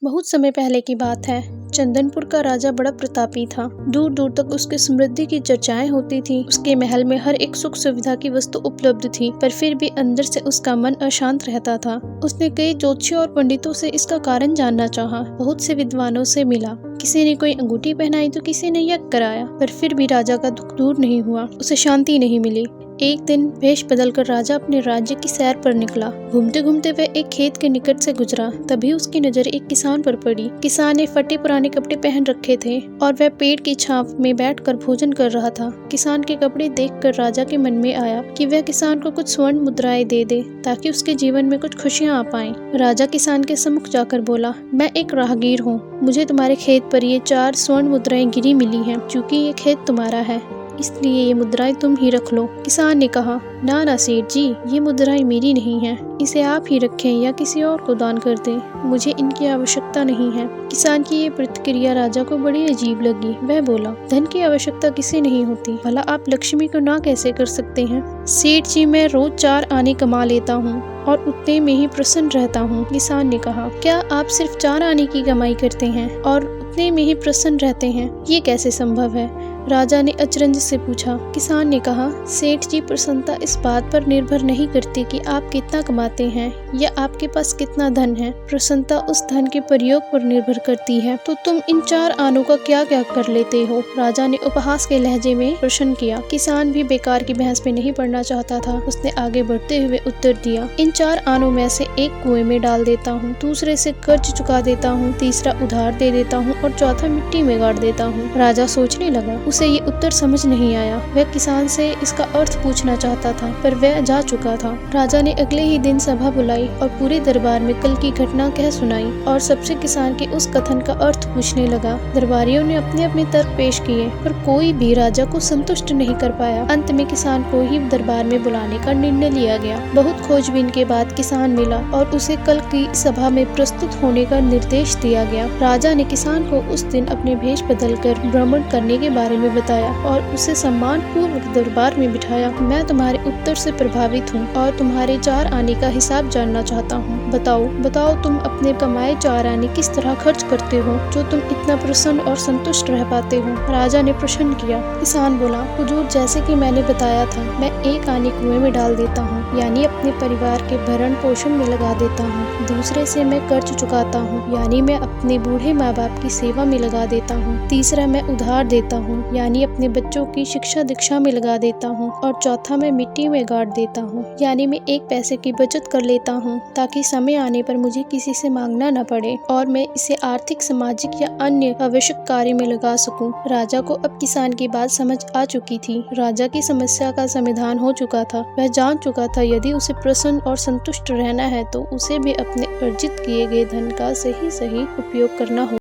बहुत समय पहले की बात है। चंदनपुर का राजा बड़ा प्रतापी था। दूर दूर तक उसकी समृद्धि की चर्चाएं होती थी। उसके महल में हर एक सुख सुविधा की वस्तु उपलब्ध थी, पर फिर भी अंदर से उसका मन अशांत रहता था। उसने कई ज्योतिषियों और पंडितों से इसका कारण जानना चाहा। बहुत से विद्वानों से मिला। किसी ने कोई अंगूठी पहनाई तो किसी ने यज्ञ कराया, पर फिर भी राजा का दुख दूर नहीं हुआ। उसे शांति नहीं मिली। एक दिन वेश बदलकर राजा अपने राज्य की सैर पर निकला। घूमते घूमते वह एक खेत के निकट से गुजरा। तभी उसकी नजर एक किसान पर पड़ी। किसान ने फटे पुराने कपड़े पहन रखे थे और वह पेड़ की छांव में बैठकर भोजन कर रहा था। किसान के कपड़े देखकर राजा के मन में आया कि वह किसान को कुछ स्वर्ण मुद्राएं दे दे ताकि उसके जीवन में कुछ खुशियां आ पाएं। राजा किसान के सम्मुख जाकर बोला, मैं एक राहगीर हूँ। मुझे तुम्हारे खेत पर ये 4 स्वर्ण मुद्राएं गिरी मिली हैं। चूंकि ये खेत तुम्हारा है, इसलिए ये मुद्राएं तुम ही रख लो। किसान ने कहा, ना ना सेठ जी, ये मुद्राएं मेरी नहीं हैं। इसे आप ही रखें या किसी और को दान कर दें। मुझे इनकी आवश्यकता नहीं है। किसान की ये प्रतिक्रिया राजा को बड़ी अजीब लगी। वह बोला, धन की आवश्यकता किसे नहीं होती, भला आप लक्ष्मी को ना कैसे कर सकते हैं? सेठ जी, मैं रोज 4 आने कमा लेता हूँ और उतने में ही प्रसन्न रहता हूँ। किसान ने कहा, क्या आप सिर्फ 4 आने की कमाई करते हैं और उतने में ही प्रसन्न रहते हैं? ये कैसे संभव है? राजा ने अचरज से पूछा। किसान ने कहा, सेठ जी, प्रसन्नता इस बात पर निर्भर नहीं करती कि आप कितना कमाते हैं या आपके पास कितना धन है। प्रसन्नता उस धन के प्रयोग पर निर्भर करती है। तो तुम इन 4 आनों का क्या क्या कर लेते हो? राजा ने उपहास के लहजे में प्रश्न किया। किसान भी बेकार की बहस में नहीं पड़ना चाहता था। उसने आगे बढ़ते हुए उत्तर दिया, इन 4 आनों में से एक कुएं में डाल देता हूँ, दूसरे से कर्ज चुका देता हूँ, तीसरा उधार दे देता हूँ और चौथा मिट्टी में गाड़ देता हूँ। राजा सोचने लगा। उसे ये उत्तर समझ नहीं आया। वह किसान से इसका अर्थ पूछना चाहता था, पर वह जा चुका था। राजा ने अगले ही दिन सभा बुलाई और पूरे दरबार में कल की घटना कह सुनाई और सबसे किसान के उस कथन का अर्थ पूछने लगा। दरबारियों ने अपने अपने तर्क पेश किए, पर कोई भी राजा को संतुष्ट नहीं कर पाया। अंत में किसान को ही दरबार में बुलाने का निर्णय लिया गया। बहुत खोजबीन के बाद किसान मिला और उसे कल की सभा में प्रस्तुत होने का निर्देश दिया गया। राजा ने किसान को उस दिन अपने भेष बदलकर भ्रमण करने के बारे में बताया और उसे सम्मान पूर्वक दरबार में बिठाया। मैं तुम्हारे उत्तर से प्रभावित हूँ और तुम्हारे 4 आने का हिसाब जानना चाहता हूँ। बताओ तुम अपने कमाए 4 आने किस तरह खर्च करते हो जो तुम इतना प्रसन्न और संतुष्ट रह पाते हो? राजा ने प्रश्न किया। किसान बोला, हुजूर, जैसे कि मैंने बताया था, मैं 1 आने कुएं में डाल देता हूँ, यानी अपने परिवार के भरण पोषण में लगा देता हूँ। दूसरे से मैं कर्ज चुकाता हूँ, यानी मैं अपने बूढ़े माँ बाप की सेवा में लगा देता हूँ। तीसरा मैं उधार देता हूँ, यानी अपने बच्चों की शिक्षा दीक्षा में लगा देता हूँ। और चौथा मैं मिट्टी में गाड़ देता हूँ, यानी मैं 1 पैसे की बचत कर लेता हूँ ताकि समय आने पर मुझे किसी से मांगना न पड़े और मैं इसे आर्थिक, सामाजिक या अन्य आवश्यक कार्य में लगा सकूं। राजा को अब किसान की बात समझ आ चुकी थी। राजा की समस्या का समाधान हो चुका था। वह जान चुका था यदि उसे प्रसन्न और संतुष्ट रहना है तो उसे भी अपने अर्जित किए गए धन का सही उपयोग करना होगा।